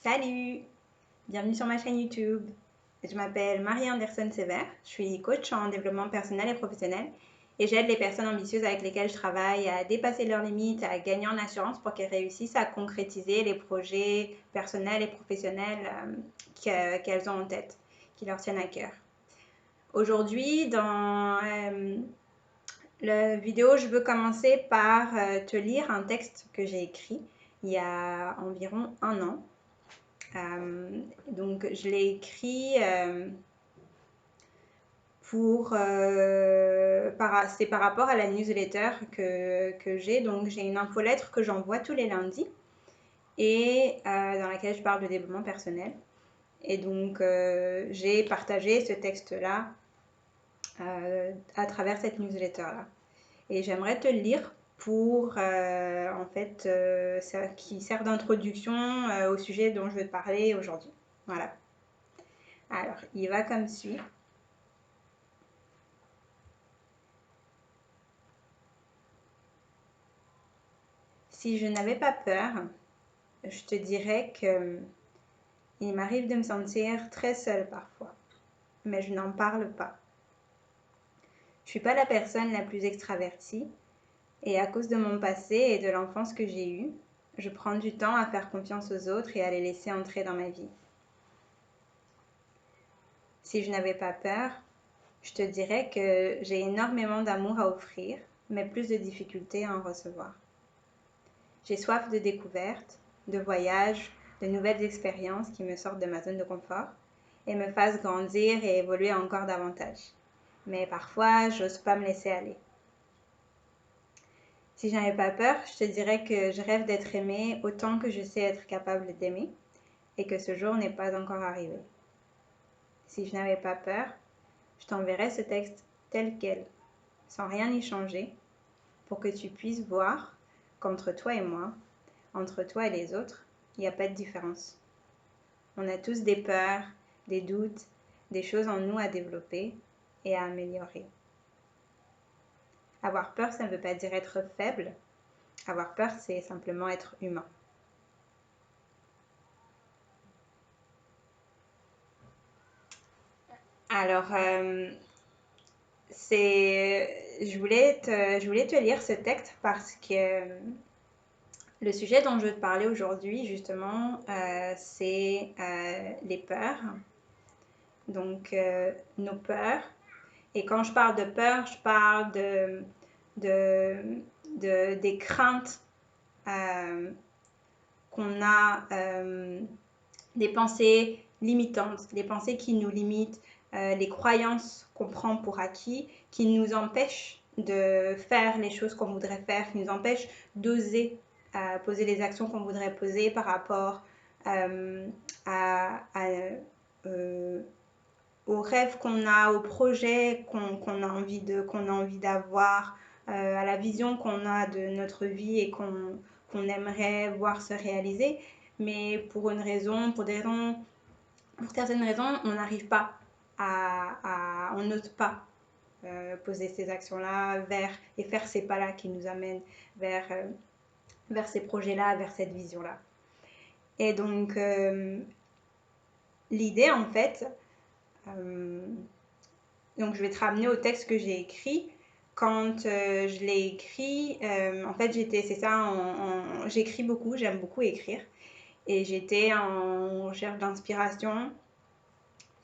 Salut! Bienvenue sur ma chaîne YouTube. Je m'appelle Marie Anderson Sévère, je suis coach en développement personnel et professionnel et j'aide les personnes ambitieuses avec lesquelles je travaille à dépasser leurs limites, à gagner en assurance pour qu'elles réussissent à concrétiser les projets personnels et professionnels qu'elles ont en tête, qui leur tiennent à cœur. Aujourd'hui, dans la vidéo, je veux commencer par te lire un texte que j'ai écrit il y a environ un an. Donc je l'ai écrit c'est par rapport à la newsletter que j'ai. Donc j'ai une infolettre que j'envoie tous les lundis et dans laquelle je parle de développement personnel. Et donc j'ai partagé ce texte-là à travers cette newsletter-là. Et j'aimerais te le lire pour, qui sert d'introduction au sujet dont je veux te parler aujourd'hui. Voilà. Alors, il va comme suit. Si je n'avais pas peur, je te dirais que il m'arrive de me sentir très seule parfois, mais je n'en parle pas. Je suis pas la personne la plus extravertie et à cause de mon passé et de l'enfance que j'ai eue, je prends du temps à faire confiance aux autres et à les laisser entrer dans ma vie. Si je n'avais pas peur, je te dirais que j'ai énormément d'amour à offrir, mais plus de difficultés à en recevoir. J'ai soif de découverte, de voyage, de nouvelles expériences qui me sortent de ma zone de confort et me fassent grandir et évoluer encore davantage. Mais parfois, j'ose pas me laisser aller. Si je n'avais pas peur, je te dirais que je rêve d'être aimée autant que je sais être capable d'aimer et que ce jour n'est pas encore arrivé. Si je n'avais pas peur, je t'enverrais ce texte tel quel, sans rien y changer, pour que tu puisses voir qu'entre toi et moi, entre toi et les autres, il n'y a pas de différence. On a tous des peurs, des doutes, des choses en nous à développer et à améliorer. Avoir peur, ça ne veut pas dire être faible. Avoir peur, c'est simplement être humain. Alors, je voulais te lire ce texte parce que le sujet dont je veux te parler aujourd'hui, justement, c'est les peurs. Donc, nos peurs. Et quand je parle de peur, je parle des craintes qu'on a, des pensées limitantes, les pensées qui nous limitent, les croyances qu'on prend pour acquis, qui nous empêchent de faire les choses qu'on voudrait faire, qui nous empêchent d'oser poser les actions qu'on voudrait poser par rapport aux rêves qu'on a, aux projets qu'on a envie d'avoir, à la vision qu'on a de notre vie et qu'on aimerait voir se réaliser. Mais pour certaines raisons, on n'arrive pas on n'ose pas poser ces actions-là et faire ces pas-là qui nous amènent vers ces projets-là, vers cette vision-là. Et donc, l'idée, en fait, donc je vais te ramener au texte que j'ai écrit. Quand je l'ai écrit, en fait, j'écris beaucoup, j'aime beaucoup écrire. Et j'étais en recherche d'inspiration.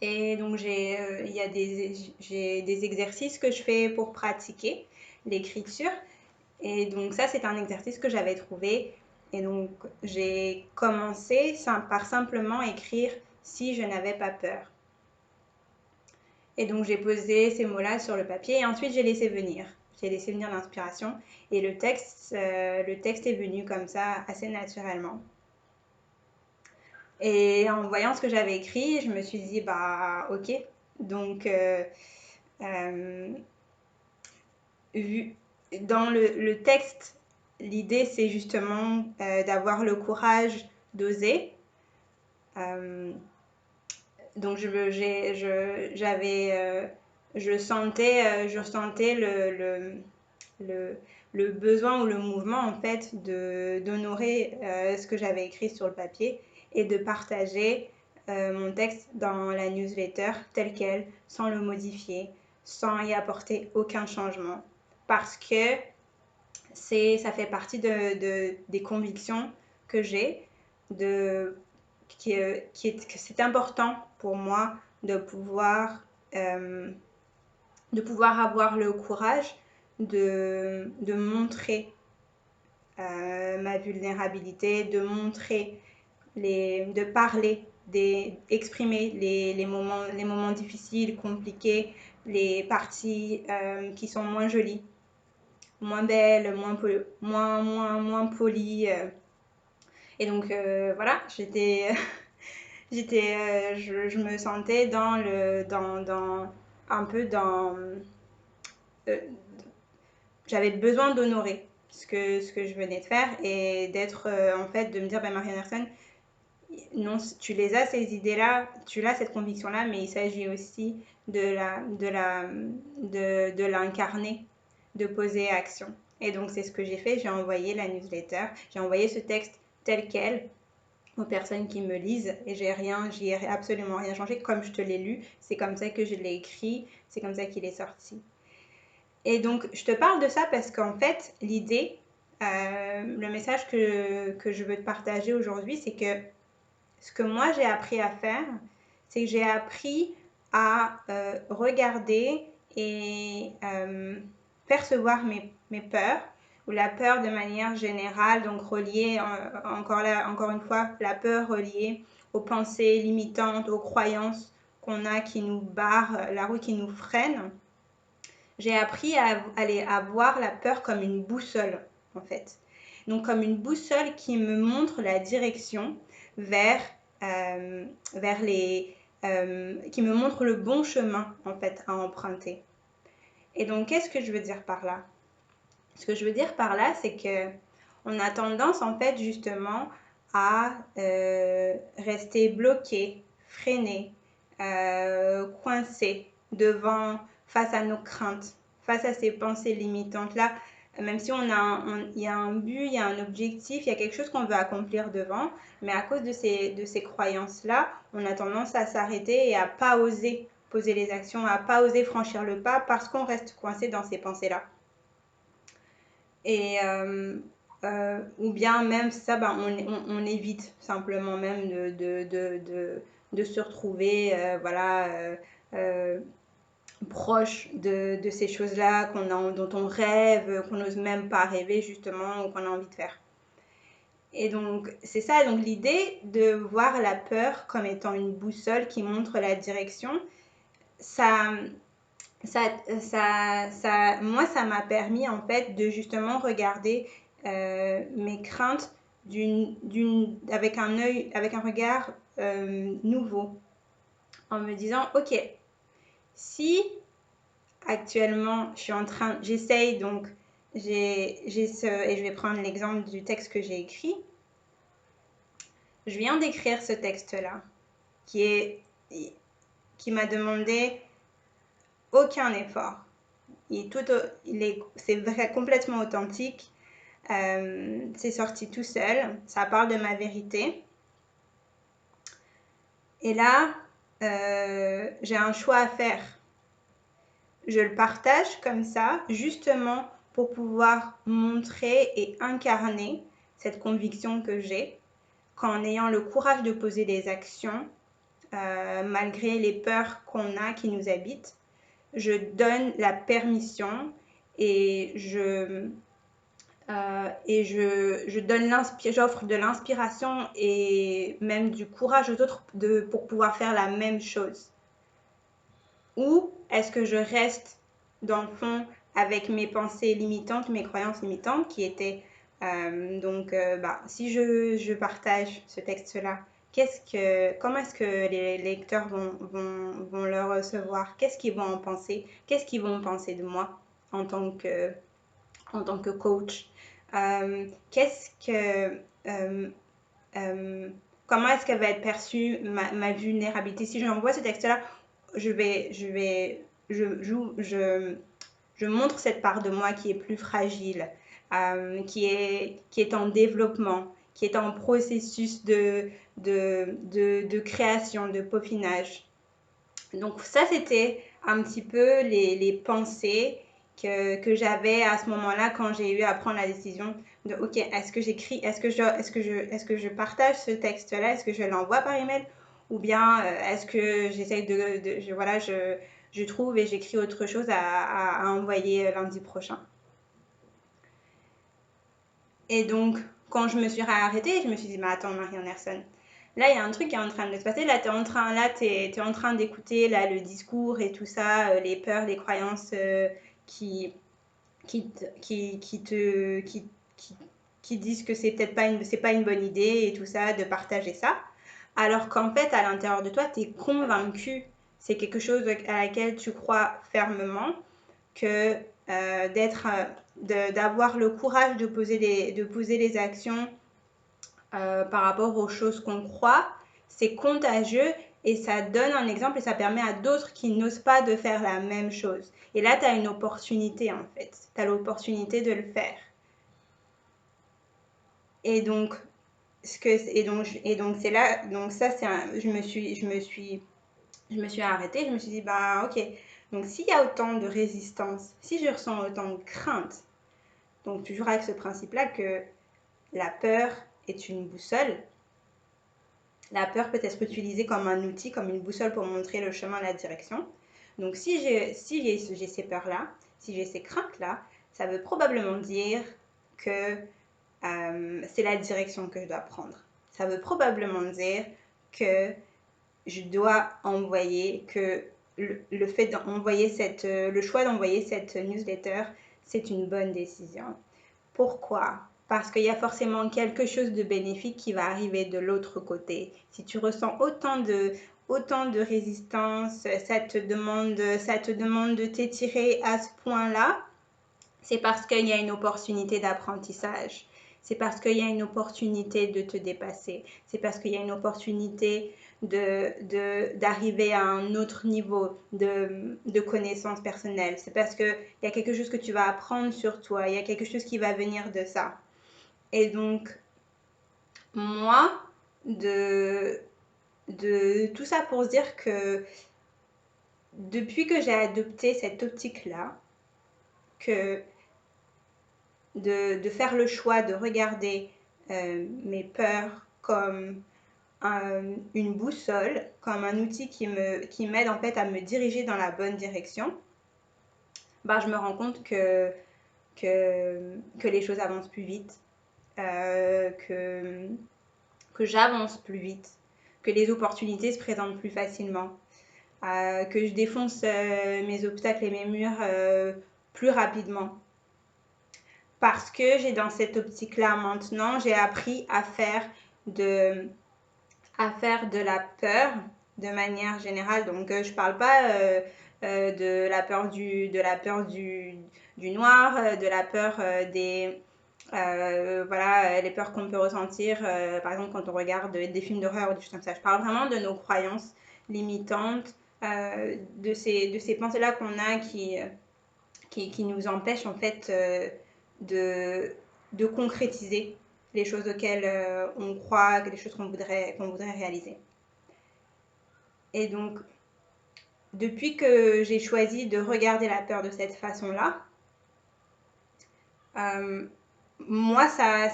Et donc, j'ai des exercices que je fais pour pratiquer l'écriture. Et donc, ça, c'est un exercice que j'avais trouvé. Et donc, j'ai commencé par simplement écrire « si je n'avais pas peur ». Et donc, j'ai posé ces mots-là sur le papier et ensuite, j'ai laissé venir. J'ai laissé venir l'inspiration et le texte est venu comme ça, assez naturellement. Et en voyant ce que j'avais écrit, je me suis dit, bah, ok. Donc, dans le texte, l'idée, c'est justement d'avoir le courage d'oser. Donc, je sentais le besoin ou le mouvement, en fait, d'honorer ce que j'avais écrit sur le papier et de partager mon texte dans la newsletter tel quel, sans le modifier, sans y apporter aucun changement. Parce que ça fait partie des convictions que j'ai, que c'est important pour moi de pouvoir avoir le courage de montrer ma vulnérabilité, de parler, d'exprimer les moments difficiles, compliqués, les parties qui sont moins jolies, moins belles, moins polies. Et donc voilà, je me sentais un peu dans j'avais besoin d'honorer ce que je venais de faire et d'être en fait de me dire Marie Anderson, non, tu les as ces idées-là, tu as cette conviction-là, mais il s'agit aussi de l'incarner, de poser action. Et donc c'est ce que j'ai fait, j'ai envoyé la newsletter, j'ai envoyé ce texte tel quel aux personnes qui me lisent et j'y ai absolument rien changé comme je te l'ai lu, c'est comme ça que je l'ai écrit, c'est comme ça qu'il est sorti. Et donc, je te parle de ça parce qu'en fait, l'idée, le message que je veux te partager aujourd'hui, c'est que ce que moi j'ai appris à faire, c'est que j'ai appris à regarder et percevoir mes peurs, ou la peur de manière générale, donc reliée, encore une fois, la peur reliée aux pensées limitantes, aux croyances qu'on a qui nous barrent la route, qui nous freinent. J'ai appris à voir la peur comme une boussole, en fait. Donc, comme une boussole qui me montre la direction vers qui me montre le bon chemin, en fait, à emprunter. Et donc, qu'est-ce que je veux dire par là? Ce que je veux dire par là, c'est que on a tendance, en fait, justement, à rester bloqué, freiné, coincé face à nos craintes, face à ces pensées limitantes-là, même si il y a un but, il y a un objectif, il y a quelque chose qu'on veut accomplir devant, mais à cause de ces croyances-là, on a tendance à s'arrêter et à pas oser poser les actions, à pas oser franchir le pas parce qu'on reste coincé dans ces pensées-là. Et ou bien même ça, on évite simplement même de se retrouver proche de ces choses-là dont on rêve, qu'on n'ose même pas rêver justement, ou qu'on a envie de faire. Et donc, c'est ça, donc l'idée de voir la peur comme étant une boussole qui montre la direction, moi, ça m'a permis en fait de justement regarder mes craintes avec un regard nouveau, en me disant, ok, si actuellement j'essaye donc, et je vais prendre l'exemple du texte que j'ai écrit. Je viens d'écrire ce texte-là, qui m'a demandé aucun effort. C'est complètement authentique. C'est sorti tout seul. Ça parle de ma vérité. Et là, j'ai un choix à faire. Je le partage comme ça, justement pour pouvoir montrer et incarner cette conviction que j'ai, qu'en ayant le courage de poser des actions, malgré les peurs qu'on a qui nous habitent, je donne la permission et j'offre de l'inspiration et même du courage aux autres pour pouvoir faire la même chose. Ou est-ce que je reste dans le fond avec mes pensées limitantes, mes croyances limitantes qui étaient si je partage ce texte-là, comment est-ce que les lecteurs vont le recevoir? Qu'est-ce qu'ils vont en penser? Qu'est-ce qu'ils vont penser de moi en tant que coach? Comment est-ce qu'elle va être perçue, ma vulnérabilité? Si j'envoie ce texte-là, je montre cette part de moi qui est plus fragile, qui est en développement, qui est en processus de création, de peaufinage. Donc ça, c'était un petit peu les pensées que j'avais à ce moment-là quand j'ai eu à prendre la décision de ok, est-ce que j'écris, est-ce que je partage ce texte-là, est-ce que je l'envoie par email ou bien est-ce que j'essaye voilà, je trouve et j'écris autre chose à envoyer lundi prochain. Et donc, quand je me suis arrêtée, je me suis dit, mais attends, Marie Anderson, là, il y a un truc qui est en train de se passer. Là, tu es en train d'écouter là, le discours et tout ça, les peurs, les croyances qui, qui, qui disent que c'est peut-être pas une bonne idée et tout ça, de partager ça. Alors qu'en fait, à l'intérieur de toi, tu es convaincu, c'est quelque chose à laquelle tu crois fermement, que d'avoir le courage de poser les actions par rapport aux choses qu'on croit, c'est contagieux et ça donne un exemple et ça permet à d'autres qui n'osent pas de faire la même chose. Et là, tu as une opportunité en fait. Tu as l'opportunité de le faire. Et donc, c'est là, donc ça, je me suis arrêtée, je me suis dit, bah ok, donc s'il y a autant de résistance, si je ressens autant de crainte, donc toujours avec ce principe-là que la peur est une boussole, la peur peut être utilisée comme un outil, comme une boussole pour montrer le chemin, la direction. Donc si j'ai ces peurs-là, si j'ai ces craintes-là, ça veut probablement dire que c'est la direction que je dois prendre. Ça veut probablement dire que je dois envoyer, que le fait d'envoyer le choix d'envoyer cette newsletter, c'est une bonne décision. Pourquoi? Parce qu'il y a forcément quelque chose de bénéfique qui va arriver de l'autre côté. Si tu ressens autant de résistance, ça te demande de t'étirer à ce point-là, c'est parce qu'il y a une opportunité d'apprentissage. C'est parce qu'il y a une opportunité de te dépasser. C'est parce qu'il y a une opportunité d'arriver à un autre niveau de connaissance personnelle. C'est parce qu'il y a quelque chose que tu vas apprendre sur toi. Il y a quelque chose qui va venir de ça. Et donc, moi, de tout ça pour se dire que depuis que j'ai adopté cette optique-là, que de faire le choix de regarder mes peurs comme une boussole, comme un outil qui m'aide en fait à me diriger dans la bonne direction, bah, je me rends compte que les choses avancent plus vite, que j'avance plus vite, que les opportunités se présentent plus facilement, que je défonce mes obstacles et mes murs plus rapidement. Parce que j'ai dans cette optique-là maintenant, j'ai appris à faire de la peur de manière générale. Donc, je ne parle pas de la peur du noir, de la peur voilà, les peurs qu'on peut ressentir, par exemple, quand on regarde des films d'horreur ou des choses comme ça. Je parle vraiment de nos croyances limitantes, de ces pensées-là qu'on a qui nous empêchent, en fait, de concrétiser les choses auxquelles on croit, les choses qu'on voudrait réaliser. Et donc, depuis que j'ai choisi de regarder la peur de cette façon-là, moi, ça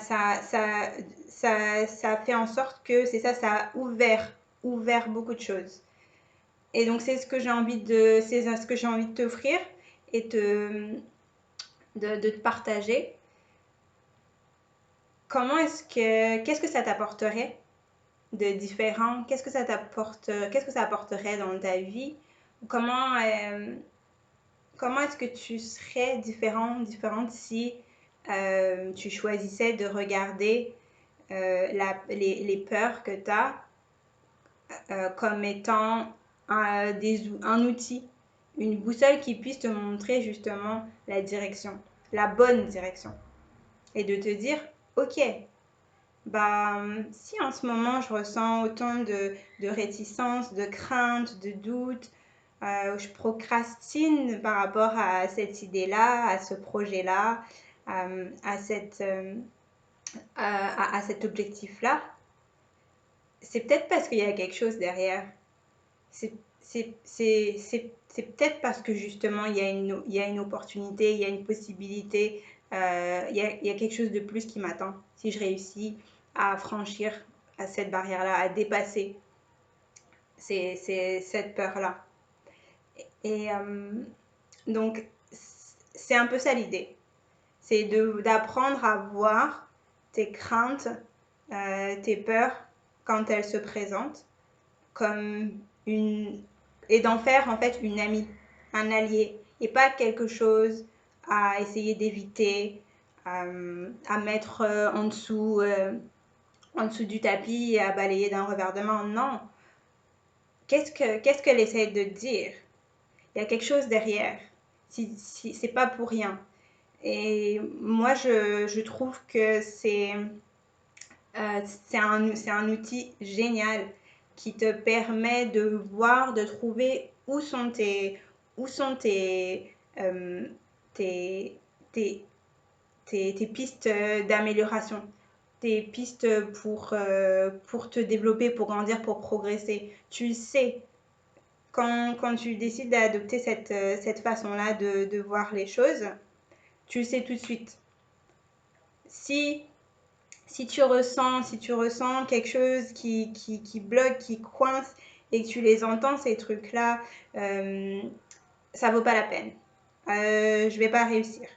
fait en sorte que ça a ouvert beaucoup de choses. Et donc, c'est ce que j'ai envie de t'offrir et de te partager. Qu'est-ce que ça t'apporterait de différent? Qu'est-ce que ça apporterait dans ta vie? Comment est-ce que tu serais différente si tu choisissais de regarder les peurs que tu as comme étant un outil, une boussole qui puisse te montrer justement la direction, la bonne direction. Et de te dire, ok, bah, si en ce moment je ressens autant de réticence, de crainte, de doute, je procrastine par rapport à cette idée-là, à ce projet-là, à à cet objectif-là, c'est peut-être parce qu'il y a quelque chose derrière. C'est peut-être parce que justement, il y a une opportunité, il y a une possibilité, il y a quelque chose de plus qui m'attend si je réussis à franchir à cette barrière-là, à dépasser cette peur-là. Et donc, c'est un peu ça l'idée. C'est d'apprendre à voir tes craintes, tes peurs quand elles se présentent comme une... et d'en faire en fait une amie, un allié, et pas quelque chose à essayer d'éviter, à mettre en dessous du tapis et à balayer d'un revers de main. Non. Qu'est-ce qu'elle essaie de dire? Il y a quelque chose derrière. C'est pas pour rien. Et moi, je trouve que c'est un outil génial qui te permet de voir, de trouver où sont tes, tes, tes pistes d'amélioration, tes pistes pour te développer, pour grandir, pour progresser. Tu le sais. Quand tu décides d'adopter cette façon-là de voir les choses, tu le sais tout de suite. Si si tu ressens quelque chose qui bloque, qui coince et que tu les entends, ces trucs-là, ça vaut pas la peine. Je vais pas réussir.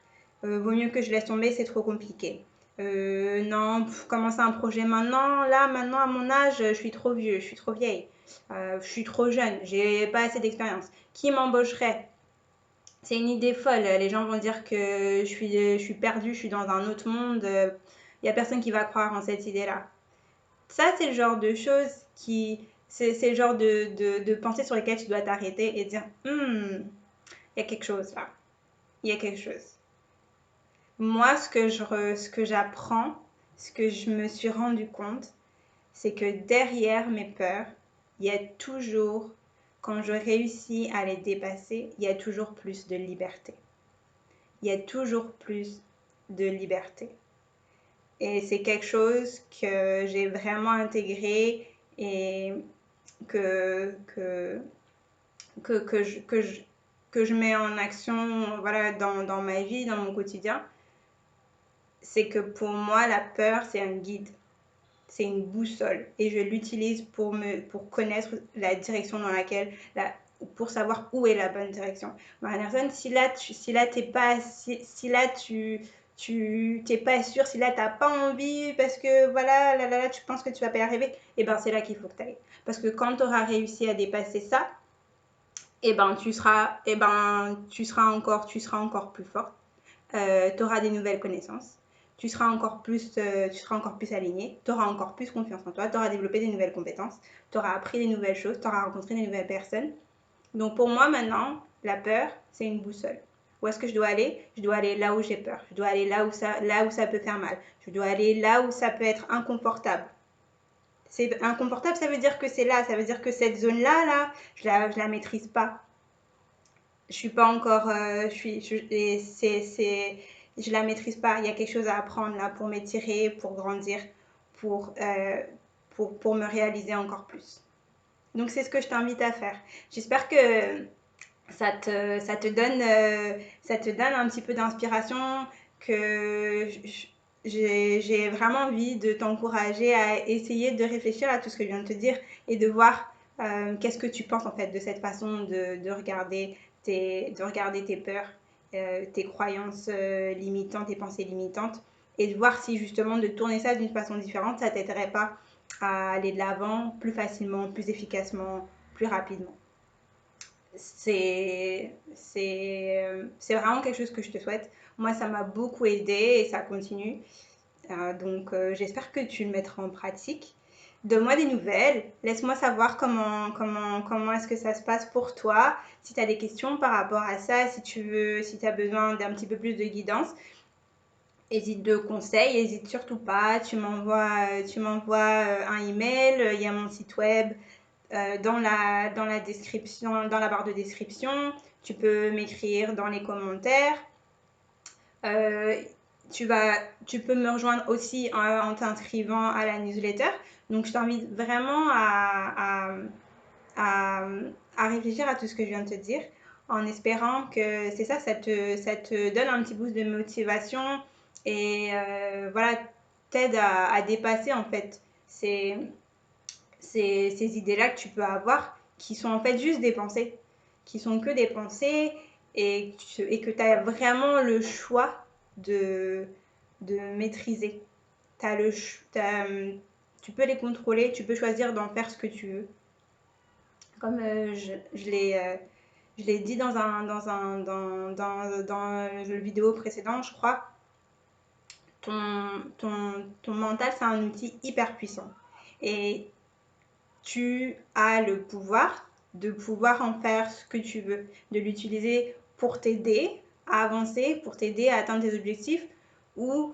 Vaut mieux que je laisse tomber, c'est trop compliqué. Non, commencer un projet maintenant, là, maintenant, à mon âge, je suis trop vieux, je suis trop vieille. Je suis trop jeune, j'ai pas assez d'expérience. Qui m'embaucherait? C'est une idée folle. Les gens vont dire que je suis perdue, je suis dans un autre monde. Il n'y a personne qui va croire en cette idée-là. Ça, c'est le genre de choses c'est le genre de pensées sur lesquelles tu dois t'arrêter et dire, il y a quelque chose là. Il y a quelque chose. Moi, ce que j'apprends, ce que je me suis rendu compte, c'est que derrière mes peurs, il y a toujours, quand je réussis à les dépasser, il y a toujours plus de liberté. Il y a toujours plus de liberté. Et c'est quelque chose que j'ai vraiment intégré et que, que, que je mets en action voilà, dans ma vie, dans mon quotidien. C'est que pour moi, la peur, c'est un guide. C'est une boussole. Et je l'utilise pour connaître la direction dans laquelle, pour savoir où est la bonne direction. Marie-Anderson, si là, t'es pas, si là, tu t'es pas sûr, si là, t'as pas envie, parce que voilà, là, tu penses que tu vas pas y arriver, et ben c'est là qu'il faut que tu ailles. Parce que quand tu auras réussi à dépasser ça, et ben tu seras encore plus forte. Tu auras des nouvelles connaissances. Tu seras encore plus aligné, tu auras encore plus confiance en toi, tu auras développé des nouvelles compétences, tu auras appris des nouvelles choses, tu auras rencontré des nouvelles personnes. Donc pour moi maintenant, la peur, c'est une boussole. Où est-ce que je dois aller? Je dois aller là où j'ai peur. Je dois aller là où ça peut faire mal. Je dois aller là où ça peut être inconfortable. C'est inconfortable, ça veut dire que c'est là, ça veut dire que cette zone-là, je la maîtrise pas. Je suis pas encore, je la maîtrise pas. Il y a quelque chose à apprendre là pour m'étirer, pour grandir, pour, euh, pour me réaliser encore plus. Donc c'est ce que je t'invite à faire. J'espère que ça te donne un petit peu d'inspiration, que j'ai vraiment envie de t'encourager à essayer de réfléchir à tout ce que je viens de te dire et de voir qu'est-ce que tu penses en fait de cette façon de regarder de regarder tes peurs, tes croyances limitantes, tes pensées limitantes et de voir si justement de tourner ça d'une façon différente, ça t'aiderait pas à aller de l'avant plus facilement, plus efficacement, plus rapidement. C'est vraiment quelque chose que je te souhaite. Moi, ça m'a beaucoup aidé et ça continue. Donc, j'espère que tu le mettras en pratique. Donne-moi des nouvelles. Laisse-moi savoir comment est-ce que ça se passe pour toi. Si tu as des questions par rapport à ça, si tu as besoin d'un petit peu plus de guidance, hésite de conseils, hésite surtout pas. Tu m'envoies un email. Il y a mon site web dans la description, dans la barre de description. Tu peux m'écrire dans les commentaires. Euh, tu peux me rejoindre aussi en t'inscrivant à la newsletter. Donc, je t'invite vraiment à, à réfléchir à tout ce que je viens de te dire, en espérant que c'est ça, ça te donne un petit boost de motivation et voilà, t'aide à dépasser en fait ces, ces idées-là que tu peux avoir, qui sont en fait juste des pensées, qui sont que des pensées et que tu as vraiment le choix de maîtriser. T'as le, t'as, tu peux les contrôler, tu peux choisir d'en faire ce que tu veux. Comme je l'ai dit dans le vidéo précédent, je crois, ton mental, c'est un outil hyper puissant. Et tu as le pouvoir de pouvoir en faire ce que tu veux, de l'utiliser pour t'aider à avancer, pour t'aider à atteindre tes objectifs ou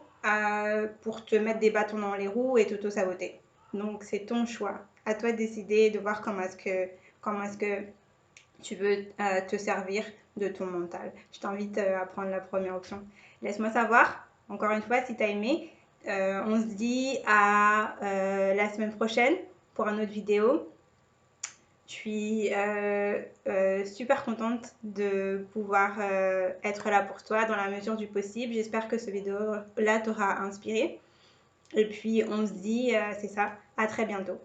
pour te mettre des bâtons dans les roues et t'auto-saboter. Donc c'est ton choix. À toi de décider, de voir comment est-ce que tu veux te servir de ton mental. Je t'invite à prendre la première option. Laisse-moi savoir, encore une fois, si tu as aimé. On se dit à la semaine prochaine pour une autre vidéo. Je suis super contente de pouvoir être là pour toi dans la mesure du possible. J'espère que cette vidéo-là t'aura inspiré. Et puis, on se dit, c'est ça, à très bientôt.